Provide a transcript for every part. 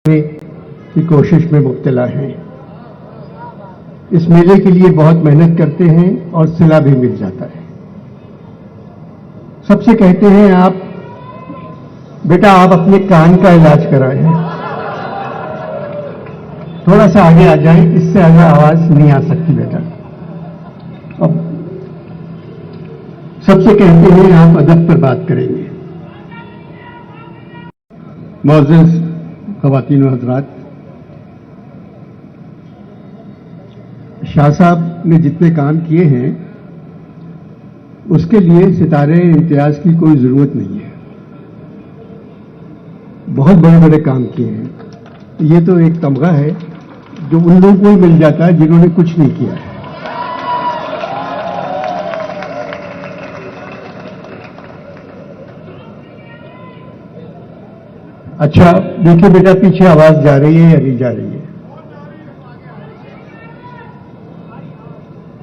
की कोशिश में मुब्तला हैं। इस मेले के लिए बहुत मेहनत करते हैं और सिला भी मिल जाता है। सबसे कहते हैं आप बेटा आप अपने कान का इलाज कराएं, थोड़ा सा आगे आ जाएं, इससे आगे आवाज नहीं आ सकती बेटा। अब सबसे कहते हैं आप अदब पर बात करेंगे। मौजूद ख़वातीन व हज़रात, शाह साहब ने जितने काम किए हैं उसके लिए सितारे इम्तियाज की कोई ज़रूरत नहीं है। बहुत बड़े बड़े काम किए हैं। ये तो एक तमगा है जो उन लोगों को ही मिल जाता है जिन्होंने कुछ नहीं किया है। अच्छा देखिए बेटा, पीछे आवाज जा रही है या नहीं जा रही है?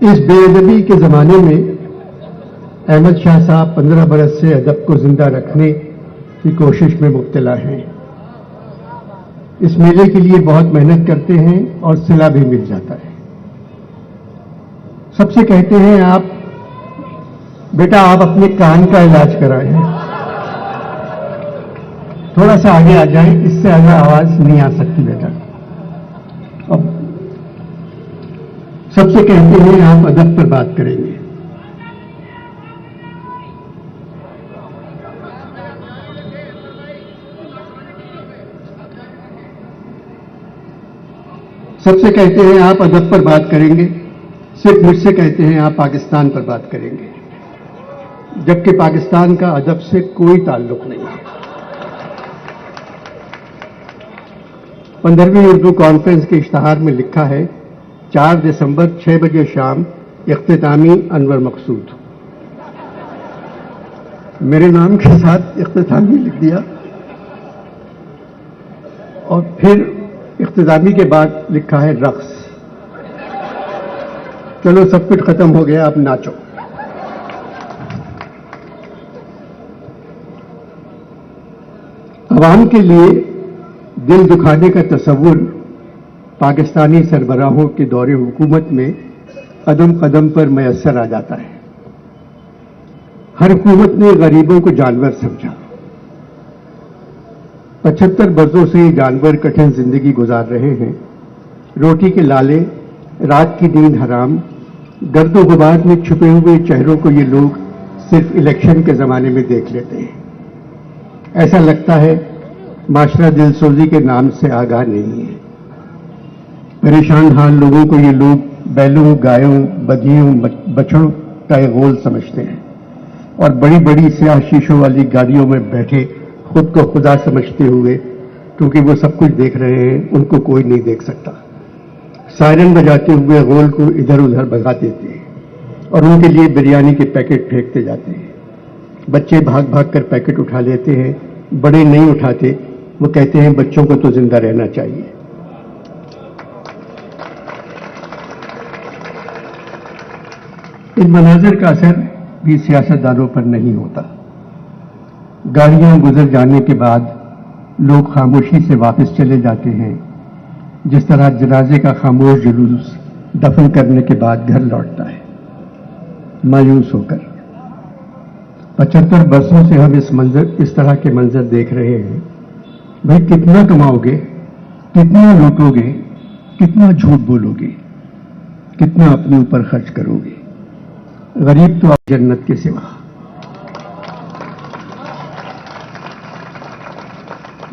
इस बेअदबी के जमाने में अहमद शाह साहब 15 बरस से अदब को जिंदा रखने की कोशिश में मुब्तला हैं। इस मेले के लिए बहुत मेहनत करते हैं और सिला भी मिल जाता है। सबसे कहते हैं आप बेटा आप अपने कान का इलाज कराएं, थोड़ा सा आगे आ जाएं, इससे आगे आवाज नहीं आ सकती बेटा। अब सबसे कहते हैं आप अदब पर बात करेंगे। सबसे कहते हैं आप अदब पर बात करेंगे। सिर्फ मुझसे कहते हैं आप पाकिस्तान पर बात करेंगे, जबकि पाकिस्तान का अदब से कोई ताल्लुक नहीं है। 15वीं उर्दू कॉन्फ्रेंस के इश्तहार में लिखा है 4 दिसंबर 6 बजे शाम इख्तितामी अनवर मकसूद। मेरे नाम के साथ इख्तितामी लिख दिया और फिर इख्तितामी के बाद लिखा है रक्स। चलो सब कुछ खत्म हो गया, अब नाचो। अवाम के लिए दिल दुखाने का तस्वुर पाकिस्तानी सरबराहों के दौरे हुकूमत में कदम कदम पर मैसर आ जाता है। हर हुकूमत ने गरीबों को जानवर समझा। 75 बरसों से ये जानवर कठिन जिंदगी गुजार रहे हैं। रोटी के लाले, रात की नींद हराम, गर्दो गुबार में छुपे हुए चेहरों को ये लोग सिर्फ इलेक्शन के जमाने में देख लेते हैं। ऐसा लगता है माशरा दिलसोजी के नाम से आगाह नहीं है। परेशान हाल लोगों को ये लोग बैलों, गायों, बधियों, बछड़ों का एक गोल समझते हैं और बड़ी बड़ी स्याह शीशों वाली गाड़ियों में बैठे खुद को खुदा समझते हुए, क्योंकि वो सब कुछ देख रहे हैं, उनको कोई नहीं देख सकता, सायरन बजाते हुए गोल को इधर उधर भगा देते हैं और उनके लिए बिरयानी के पैकेट फेंकते जाते हैं। बच्चे भाग भाग कर पैकेट उठा लेते हैं, बड़े नहीं उठाते। वो कहते हैं बच्चों को तो जिंदा रहना चाहिए। इन मनाजिर का असर भी सियासतदानों पर नहीं होता। गाड़ियां गुजर जाने के बाद लोग खामोशी से वापस चले जाते हैं, जिस तरह जनाजे का खामोश जुलूस दफन करने के बाद घर लौटता है मायूस होकर। 75 बरसों से हम इस तरह के मंजर देख रहे हैं। भाई कितना कमाओगे, कितना लूटोगे, कितना झूठ बोलोगे, कितना अपने ऊपर खर्च करोगे? गरीब तो आप जन्नत के सिवा।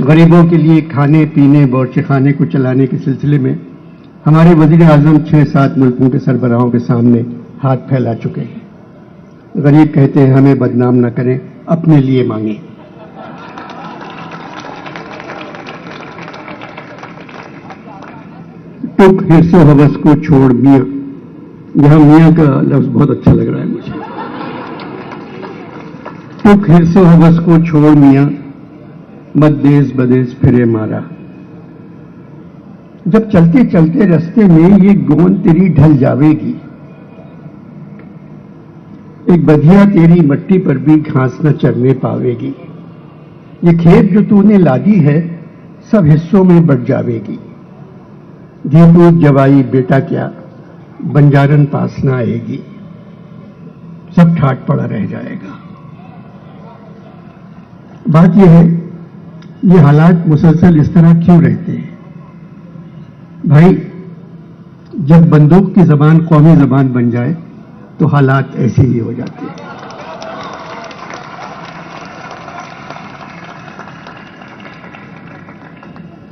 गरीबों के लिए खाने पीने बावर्ची खाने को चलाने के सिलसिले में हमारे वजीर आजम 6-7 मुल्कों के सरबराहों के सामने हाथ फैला चुके हैं। गरीब कहते हैं हमें बदनाम न करें, अपने लिए मांगें। टुक हिर्सो हवस को छोड़ मियां, यहां मियां का लफ्ज बहुत अच्छा लग रहा है मुझे। टुक हिर्सो हवस को छोड़ मियां, मत देश बदेश फिरे मारा। जब चलते चलते रास्ते में ये गोंद तेरी ढल जावेगी, एक बधिया तेरी मट्टी पर भी घास न चरने पावेगी। ये खेत जो तूने लादी है सब हिस्सों में बट जावेगी। धी पूत जवाई बेटा क्या, बंजारन पास ना आएगी, सब ठाट पड़ा रह जाएगा। बात यह है, ये हालात मुसलसल इस तरह क्यों रहते हैं? भाई, जब बंदूक की जबान कौमी जबान बन जाए तो हालात ऐसे ही हो जाते हैं।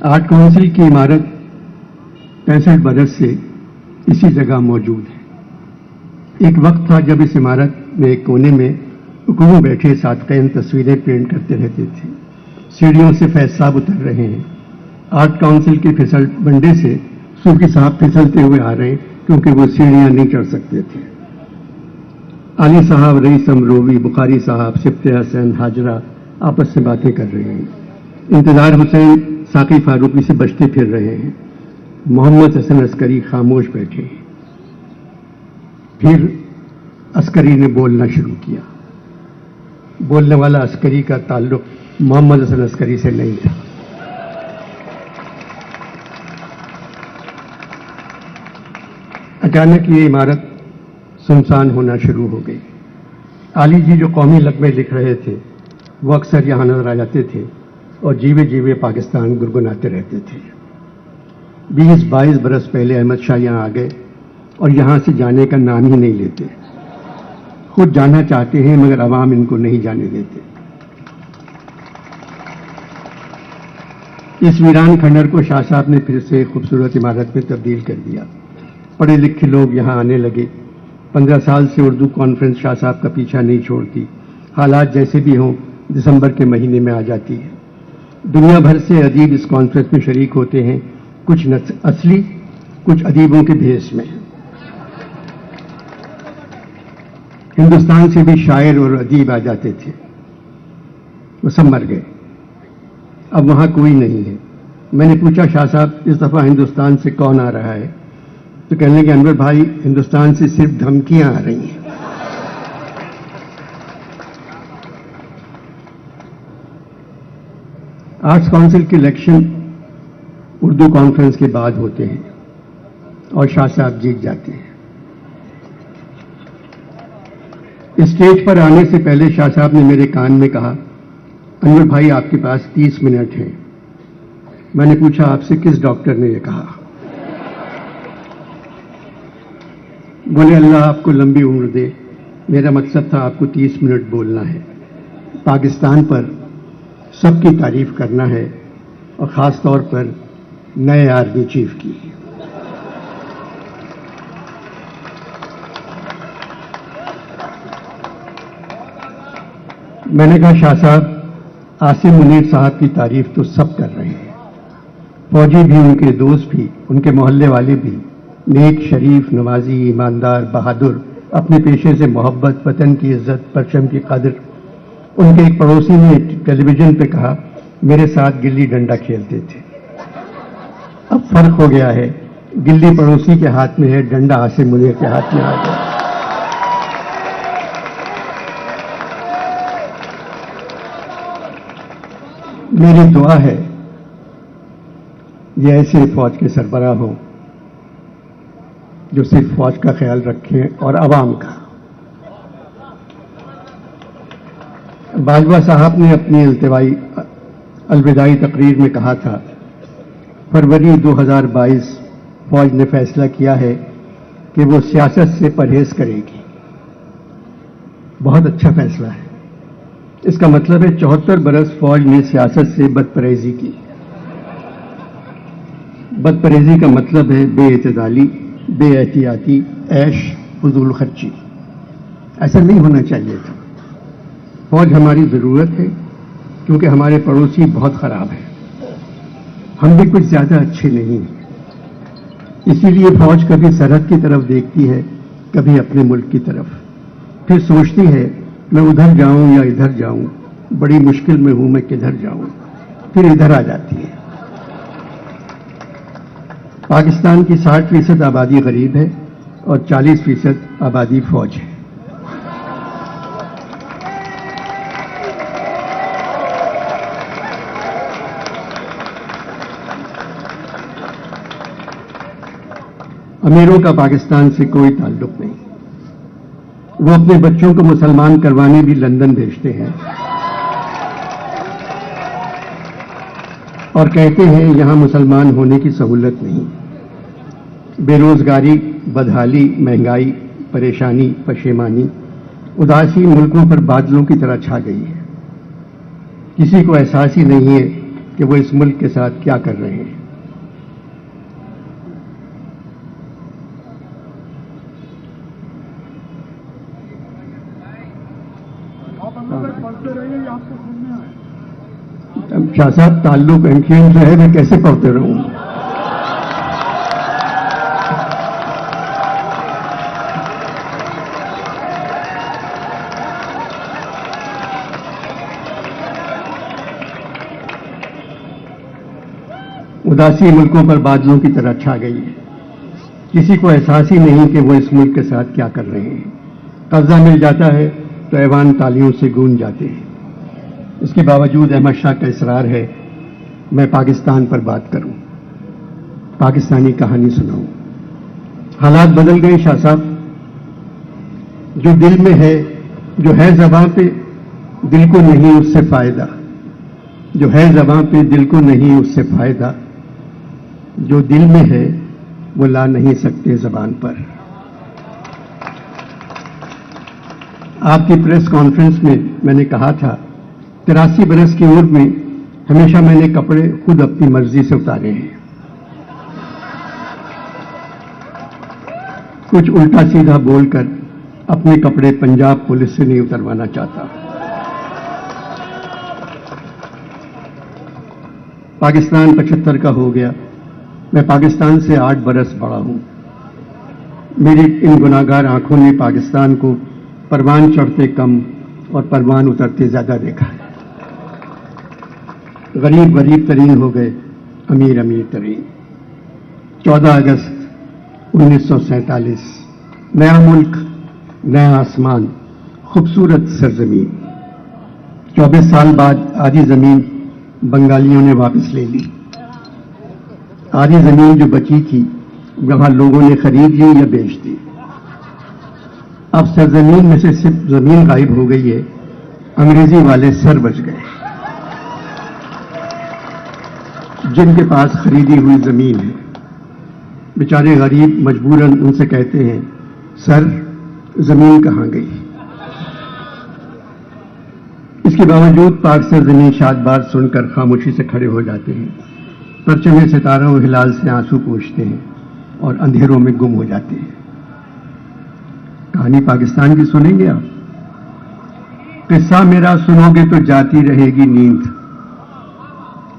आर्ट काउंसिल की इमारत 65 बरस से इसी जगह मौजूद है। एक वक्त था जब इस इमारत में एक कोने में हुकूम बैठे सादक़ीन तस्वीरें पेंट करते रहते थे। सीढ़ियों से फैज साहब उतर रहे हैं। आर्ट काउंसिल के फिसल बंडे से सूफी साहब फिसलते हुए आ रहे हैं क्योंकि वो सीढ़ियां नहीं चढ़ सकते थे। अली साहब, रईस अमरोवी, बुखारी साहब, सिफ्ते हसन, हाजरा आपस में बातें कर रहे हैं। इंतजार हुसैन साकी फारूकी से बचते फिर रहे हैं। मोहम्मद हसन अस्करी खामोश बैठे हैं। फिर अस्करी ने बोलना शुरू किया। बोलने वाला अस्करी का ताल्लुक मोहम्मद हसन अस्करी से नहीं था। अचानक ये इमारत सुनसान होना शुरू हो गई। आली जी जो कौमी लक़्मे लिख रहे थे वो अक्सर यहाँ नजर आ जाते थे और जीवे जीवे पाकिस्तान गुनगुनाते रहते थे। 20-22 बरस पहले अहमद शाह यहाँ आ गए और यहाँ से जाने का नाम ही नहीं लेते। खुद जाना चाहते हैं मगर अवाम इनको नहीं जाने देते। इस वीरान खंडर को शाह साहब ने फिर से खूबसूरत इमारत में तब्दील कर दिया। पढ़े लिखे लोग यहाँ आने लगे। 15 साल से उर्दू कॉन्फ्रेंस शाह साहब का पीछा नहीं छोड़ती। हालात जैसे भी हों दिसंबर के महीने में आ जाती है। दुनिया भर से अदीब इस कॉन्फ्रेंस में शरीक होते हैं, कुछ असली, कुछ अदीबों के भेष में। हिंदुस्तान से भी शायर और अदीब आ जाते थे, वो सब मर गए। अब वहां कोई नहीं है। मैंने पूछा, शाह साहब इस दफा हिंदुस्तान से कौन आ रहा है? तो कहने लगे, अनवर भाई हिंदुस्तान से सिर्फ धमकियां आ रही हैं। आर्ट्स काउंसिल के इलेक्शन उर्दू कॉन्फ्रेंस के बाद होते हैं और शाह साहब जीत जाते हैं। स्टेज पर आने से पहले शाह साहब ने मेरे कान में कहा, अनवर भाई आपके पास 30 मिनट हैं। मैंने पूछा, आपसे किस डॉक्टर ने यह कहा? बोले, अल्लाह आपको लंबी उम्र दे, मेरा मकसद था आपको 30 मिनट बोलना है, पाकिस्तान पर सबकी तारीफ करना है और ख़ास तौर पर नए आर्मी चीफ की। मैंने कहा, शाह साहब आसिम मुनीर साहब की तारीफ तो सब कर रहे हैं, फौजी भी, उनके दोस्त भी, उनके मोहल्ले वाले भी, नेक, शरीफ, नवाजी, ईमानदार, बहादुर, अपने पेशे से मोहब्बत, वतन की इज्जत, परचम की कदर। उनके एक पड़ोसी ने टेलीविजन पे कहा, मेरे साथ गिल्ली डंडा खेलते थे। अब फर्क हो गया है, गिल्ली पड़ोसी के हाथ में है, डंडा आसिम मुनीर के हाथ में आ गया। मेरी दुआ है ये ऐसे फौज के सरबराह हों जो सिर्फ फौज का ख्याल रखें और अवाम का। बाजवा साहब ने अपनी अलविदाई तकरीर में कहा था, फरवरी 2022 फौज ने फैसला किया है कि वो सियासत से परहेज करेगी। बहुत अच्छा फैसला है। इसका मतलब है 74 बरस फौज ने सियासत से बदपरहेजी की। बदपरहेजी का मतलब है बेइतदाली, बेएहतियाती, ऐश, फजूल खर्ची। ऐसा नहीं होना चाहिए था। फौज हमारी ज़रूरत है क्योंकि हमारे पड़ोसी बहुत ख़राब हैं, हम भी कुछ ज़्यादा अच्छे नहीं हैं। इसीलिए फौज कभी सरहद की तरफ देखती है, कभी अपने मुल्क की तरफ, फिर सोचती है मैं उधर जाऊं या इधर जाऊं, बड़ी मुश्किल में हूं, मैं किधर जाऊं, फिर इधर आ जाती है। पाकिस्तान की 60% आबादी गरीब है और 40% आबादी फौज है। अमीरों का पाकिस्तान से कोई ताल्लुक नहीं। वो अपने बच्चों को मुसलमान करवाने भी लंदन भेजते हैं और कहते हैं यहां मुसलमान होने की सहूलत नहीं। बेरोजगारी, बदहाली, महंगाई, परेशानी, पशेमानी, उदासी मुल्कों पर बादलों की तरह छा गई है। किसी को एहसास ही नहीं है कि वो इस मुल्क के साथ क्या कर रहे हैं। शाह साहब, ताल्लुक एमक्यूएम से है, मैं कैसे पढ़ते रहूं? उदासी मुल्कों पर बादलों की तरह छा गई है। किसी को एहसास ही नहीं कि वो इस मुल्क के साथ क्या कर रहे हैं। कब्जा मिल जाता है तो ऐवान तालियों से गूंज जाते हैं। इसके बावजूद अहमद शाह का इसरार है मैं पाकिस्तान पर बात करूं, पाकिस्तानी कहानी सुनाऊं। हालात बदल गए शाह साहब। जो दिल में है, जो है ज़बां पे, दिल को नहीं उससे फायदा। जो है ज़बां पे, दिल को नहीं उससे फायदा। जो दिल में है वो ला नहीं सकते ज़बान पर। आपकी प्रेस कॉन्फ्रेंस में मैंने कहा था 83 बरस की उम्र में हमेशा मैंने कपड़े खुद अपनी मर्जी से उतारे हैं। कुछ उल्टा सीधा बोलकर अपने कपड़े पंजाब पुलिस से नहीं उतरवाना चाहता। पाकिस्तान 75 का हो गया। मैं पाकिस्तान से 8 बरस बड़ा हूं। मेरी इन गुनाहगार आंखों ने पाकिस्तान को परवान चढ़ते कम और परवान उतरते ज्यादा देखा है। गरीब गरीब तरीन हो गए, अमीर अमीर तरीन। 14 अगस्त 1947, नया मुल्क, नया आसमान, खूबसूरत सरजमीन। 24 साल बाद आधी जमीन बंगालियों ने वापस ले ली। आधी जमीन जो बची थी वहां लोगों ने खरीद ली या बेच दी। अब सरजमीन में से सिर्फ जमीन गायब हो गई है, अंग्रेजी वाले सर बच गए। जिनके पास खरीदी हुई जमीन है, बेचारे गरीब मजबूरन उनसे कहते हैं सर जमीन कहां गई। इसके बावजूद पाक सरजमीन शाद बात सुनकर खामोशी से खड़े हो जाते हैं, परचम सितारों और हिलाल से आंसू पूछते हैं और अंधेरों में गुम हो जाते हैं। कहानी पाकिस्तान की सुनेंगे आप? किस्सा मेरा सुनोगे तो जाती रहेगी नींद।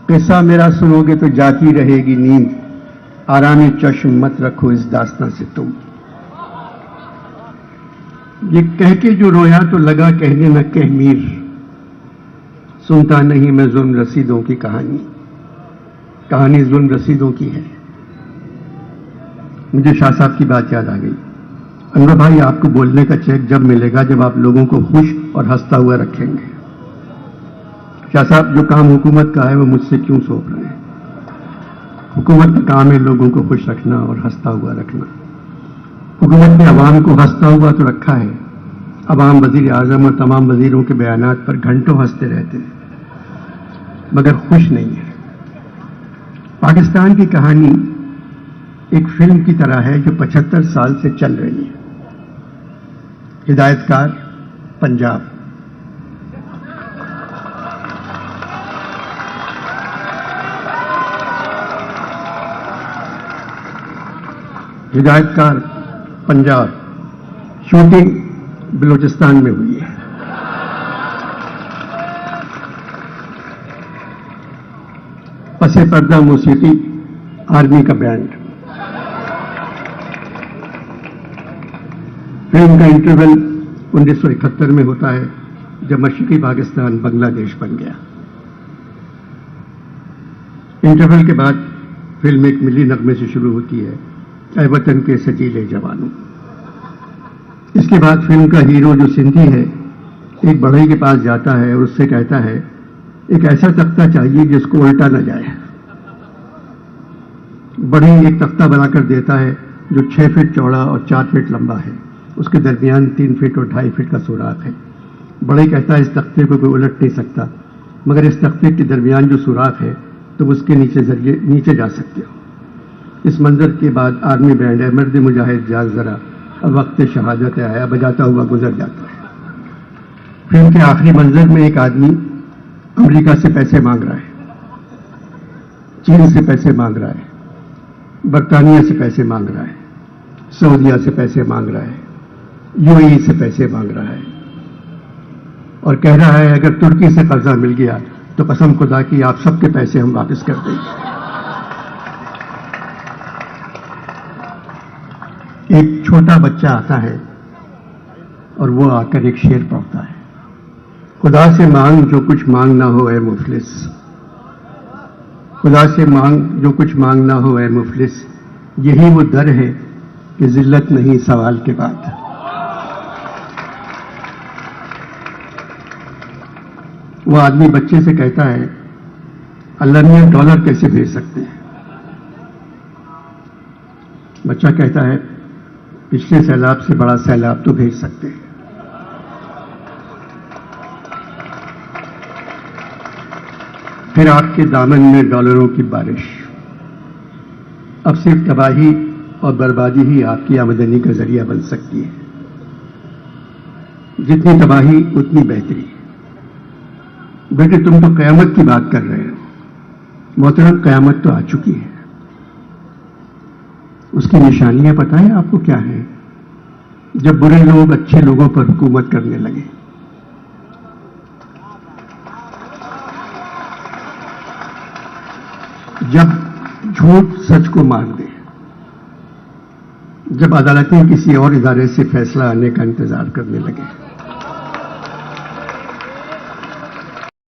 किस्सा मेरा सुनोगे तो जाती रहेगी नींद। आराम चश्म मत रखो इस दास्तां से तुम। ये कह के जो रोया तो लगा कहने न कह मीर। सुनता नहीं मैं जुल्म रसीदों की कहानी। कहानी जुल्म रसीदों की है। मुझे शाह साहब की बात याद आ गई। अनवर भाई, आपको बोलने का चेक जब मिलेगा जब आप लोगों को खुश और हंसता हुआ रखेंगे। शाह साहब, जो काम हुकूमत का है वो मुझसे क्यों सौंप रहे हैं? हुकूमत का काम है लोगों को खुश रखना और हंसता हुआ रखना। हुकूमत ने अवाम को हंसता हुआ तो रखा है। अवाम वजीर आजम और तमाम वजीरों के बयानात पर घंटों हंसते रहते हैं मगर खुश नहीं है। पाकिस्तान की कहानी एक फिल्म की तरह है जो 75 साल से चल रही है। हिदायतकार पंजाब। हिदायतकार पंजाब शूटिंग बलूचिस्तान में हुई है। पसे पर्दा मौसीकी, आर्मी का बैंड। फिल्म का इंटरवल 1971 में होता है जब मशरकी पाकिस्तान बांग्लादेश बन गया। इंटरवल के बाद फिल्म एक मिली नगमे से शुरू होती है, ऐ वतन के सजीले जवानों। इसके बाद फिल्म का हीरो जो सिंधी है एक बढ़ई के पास जाता है और उससे कहता है एक ऐसा तख्ता चाहिए जिसको उल्टा न जाए। बढ़ई एक तख्ता बनाकर देता है جو 6 فٹ چوڑا اور 4 فٹ لمبا ہے. اس کے درمیان 3 فٹ اور 2.5 فٹ کا سوراخ ہے. بڑے کہتا ہے اس تختے کو کوئی الٹ نہیں سکتا، مگر اس تختے کے درمیان جو سوراخ ہے تم اس کے نیچے جا سکتے ہو. اس منظر کے بعد آرمی بینڈ ہے مرد مجاہد جاگ ذرا، اب وقت شہادت آیا بجاتا ہوا گزر جاتا ہے. فلم کے آخری منظر میں ایک آدمی امریکہ سے پیسے مانگ رہا ہے، چین سے پیسے مانگ رہا ہے، برطانیہ سے پیسے مانگ رہا ہے، سعودیہ سے پیسے مانگ رہا ہے، UAE سے پیسے مانگ رہا ہے، اور کہہ رہا ہے اگر ترکی سے قرضہ مل گیا تو قسم خدا کی آپ سب کے پیسے ہم واپس کر دیں گے. ایک چھوٹا بچہ آتا ہے اور وہ آ کر ایک شعر پڑھتا ہے، خدا سے مانگ جو کچھ مانگ نہ ہو اے مفلس، خدا سے مانگ جو کچھ مانگ نہ ہو اے مفلس، یہی وہ در ہے کہ ذلت نہیں سوال کے بعد. وہ آدمی بچے سے کہتا ہے اللہ میاں ڈالر کیسے بھیج سکتے ہیں؟ بچہ کہتا ہے پچھلے سیلاب سے بڑا سیلاب تو بھیج سکتے ہیں. پھر آپ کے دامن میں ڈالروں کی بارش. اب صرف تباہی اور بربادی ہی آپ کی آمدنی کا ذریعہ بن سکتی ہے. جتنی تباہی اتنی بہتری. بیٹے تم تو قیامت کی بات کر رہے ہو. محترم قیامت تو آ چکی ہے. اس کی نشانیاں پتہ ہے آپ کو کیا ہیں؟ جب برے لوگ اچھے لوگوں پر حکومت کرنے لگے، جب جھوٹ سچ کو مار دے، جب عدالتیں کسی اور ادارے سے فیصلہ آنے کا انتظار کرنے لگے.